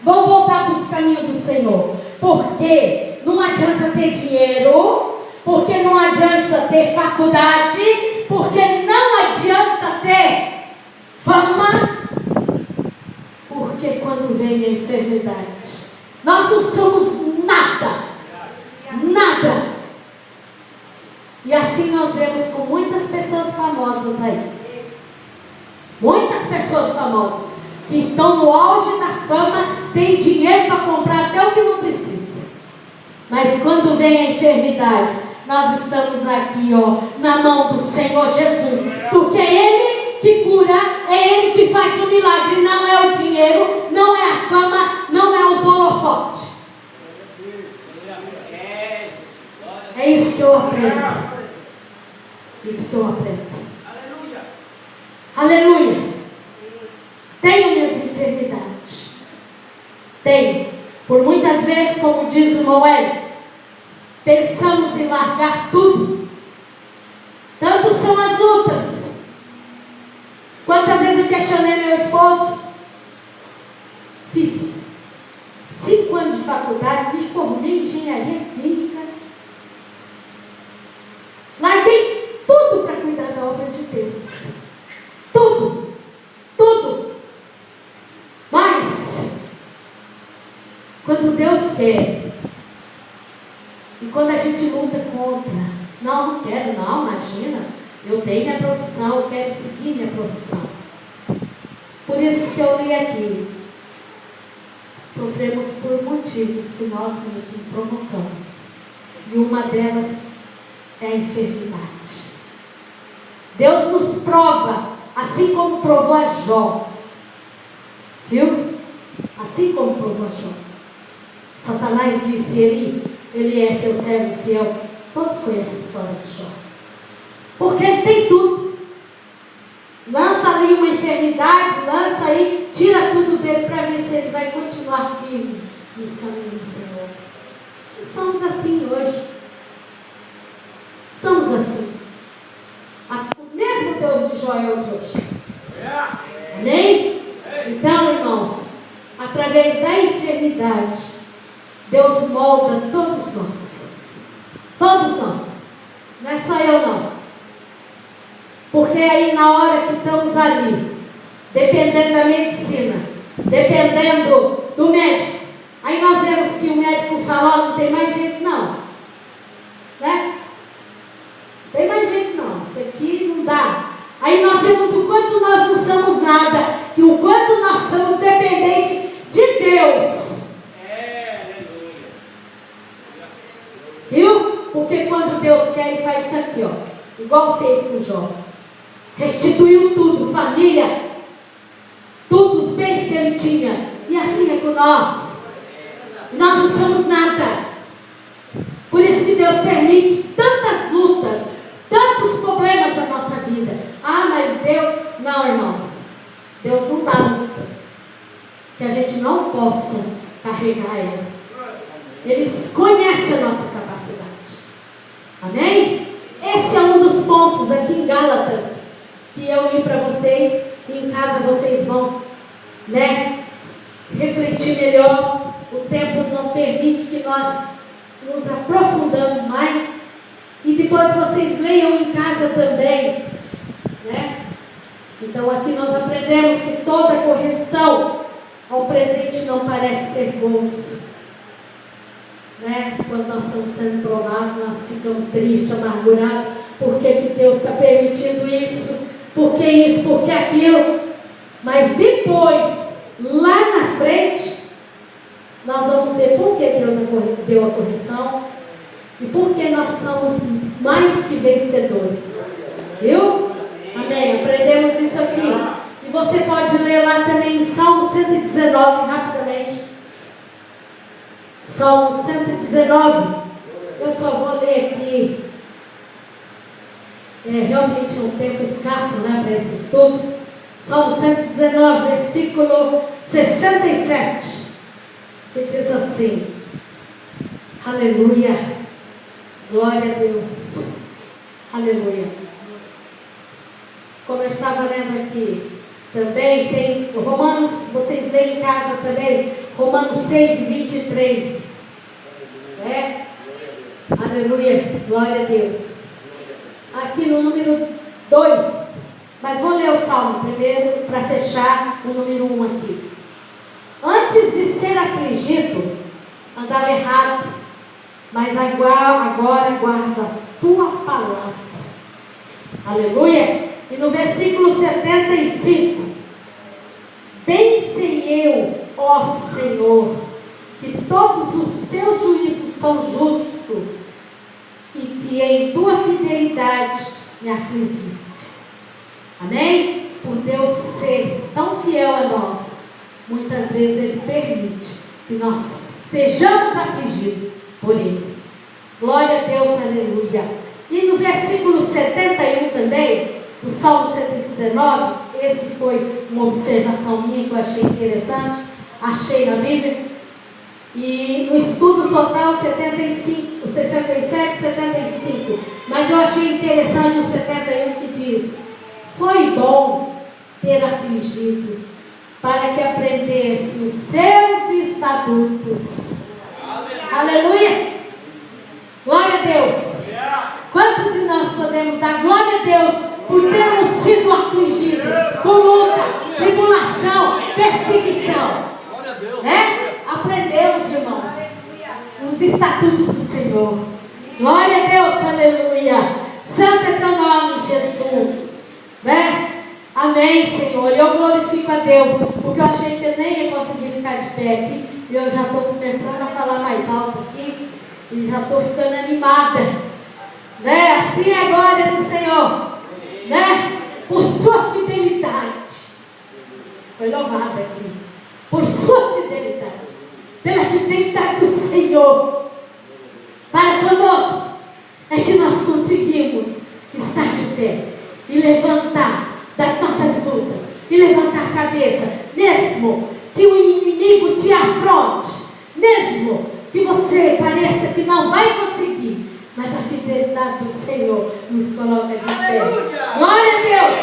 vão voltar para os caminhos do Senhor. Porque não adianta ter dinheiro, porque não adianta ter faculdade, porque não adianta ter fama, porque quando vem a enfermidade, nós não somos nada, nada. E assim nós vemos com muitas pessoas famosas aí, muitas pessoas famosas, que estão no auge da fama, tem dinheiro para comprar até o que não precisa. Mas quando vem a enfermidade, nós estamos aqui, na mão do Senhor Jesus, porque é Ele que cura, é Ele que faz o milagre, não é o dinheiro, não é a fama, não é os holofotes. É isso que eu aprendo. Isso que eu aprendo. Aleluia. Aleluia. Tenho minhas enfermidades. Tenho. Por muitas vezes, como diz o Noel, pensamos em largar tudo. Tanto são as lutas. Quantas vezes eu questionei meu esposo? Fiz 5 anos de faculdade, me formei em engenharia química. Larguei tudo para cuidar da obra de Deus. Tudo. Tudo. Mas, quando Deus quer, e quando a gente luta contra, não quero, não, imagina, eu tenho minha profissão, eu quero seguir minha profissão. Por isso que eu li aqui, sofremos por motivos que nós mesmos provocamos, e uma delas é a enfermidade. Deus nos prova, assim como provou a Jó, viu? Assim como provou a Jó. Satanás disse: ele é seu servo fiel. Todos conhecem a história de Jó, porque ele tem tudo. Lança ali uma enfermidade, lança aí, tira tudo dele para ver se ele vai continuar firme nos caminhos do Senhor. E somos assim hoje. Somos assim. O mesmo Deus de Jó é o de hoje. Amém? Então, irmãos, através da enfermidade, Deus molda todos nós. Todos nós. Não é só eu, não. Porque aí na hora que estamos ali, dependendo da medicina, dependendo do médico, aí nós vemos que o médico fala: não tem mais jeito não. Né? Não tem mais jeito não. Isso aqui não dá. Aí nós vemos o quanto nós não somos nada, e o quanto nós somos dependentes de Deus. Viu? Porque quando Deus quer, Ele faz isso aqui, igual fez com Jó. Restituiu tudo, família, tudo, os bens que ele tinha. E assim é com nós. Nós não somos nada. Por isso que Deus permite tantas lutas, tantos problemas na nossa vida. Ah, mas Deus... Não, irmãos. Deus não dá luta que a gente não possa carregar ela. Ele conhece a nossa capacidade. Amém? Esse é um dos pontos aqui em Gálatas que eu li para vocês, e em casa vocês vão, refletir melhor. O tempo não permite que nós nos aprofundamos mais, e depois vocês leiam em casa também, Então aqui nós aprendemos que toda correção ao presente não parece ser gozo, Quando nós estamos sendo provados, nós ficamos tristes, amargurados. Por que Deus está permitindo isso? Por que isso? Por que aquilo? Mas depois, lá na frente, nós vamos ver por que Deus deu a correção e por que nós somos mais que vencedores. Viu? Amém? Aprendemos isso aqui. E você pode ler lá também em Salmo 119, rapidamente. Salmo 119. Eu só vou ler aqui. Realmente é um tempo escasso, para esse estudo. Salmo 119, versículo 67, que diz assim: aleluia, glória a Deus, aleluia. Como eu estava lendo aqui, também tem Romanos, vocês leem em casa também, Romanos 6:23. Né? Aleluia, glória a Deus. Aqui no número 2. Mas vou ler o Salmo primeiro para fechar o número 1 aqui. Antes de ser afligido, andava errado, mas agora guarda a tua palavra. Aleluia. E no versículo 75. Bem sei eu, ó Senhor, que todos os teus juízos são justos e que em tua fidelidade me afligiste. Amém? Por Deus ser tão fiel a nós, muitas vezes Ele permite que nós sejamos afligidos por Ele. Glória a Deus, aleluia. E no versículo 71 também, do Salmo 119, esse foi uma observação minha que eu achei interessante, achei na Bíblia. E no estudo só está o 75, o 67 e 75. Mas eu achei interessante o 71 que diz: foi bom ter afligido, para que aprendesse os seus estatutos. Aleluia! Glória a Deus! Quantos de nós podemos dar glória a Deus por termos sido afligidos com luta, tribulação, perseguição? Né? Aprendemos, irmãos, os estatutos do Senhor. Glória a Deus, aleluia. Santo é teu nome, Jesus. Né? Amém, Senhor. Eu glorifico a Deus, porque eu achei que eu nem ia conseguir ficar de pé aqui. E eu já estou começando a falar mais alto aqui. E já estou ficando animada. Né? Assim é a glória do Senhor. Né? Por sua fidelidade. Foi louvado aqui. Por sua fidelidade. Pela fidelidade do Senhor para conosco, é que nós conseguimos estar de pé e levantar das nossas lutas, e levantar a cabeça, mesmo que o inimigo te afronte, mesmo que você pareça que não vai conseguir, mas a fidelidade do Senhor nos coloca de pé. Glória a Deus!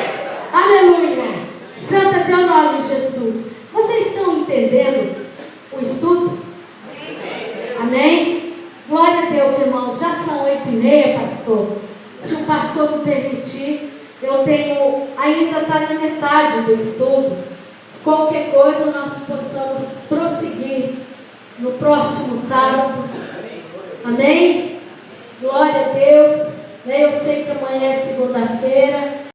Aleluia! Santo é teu nome, Jesus. Vocês estão entendendo o estudo? Amém? Glória a Deus, irmãos. Já são 8h30, pastor. Se o pastor me permitir, eu tenho, ainda está na metade do estudo. Qualquer coisa nós possamos prosseguir no próximo sábado. Amém? Glória a Deus. Eu sei que amanhã é segunda-feira.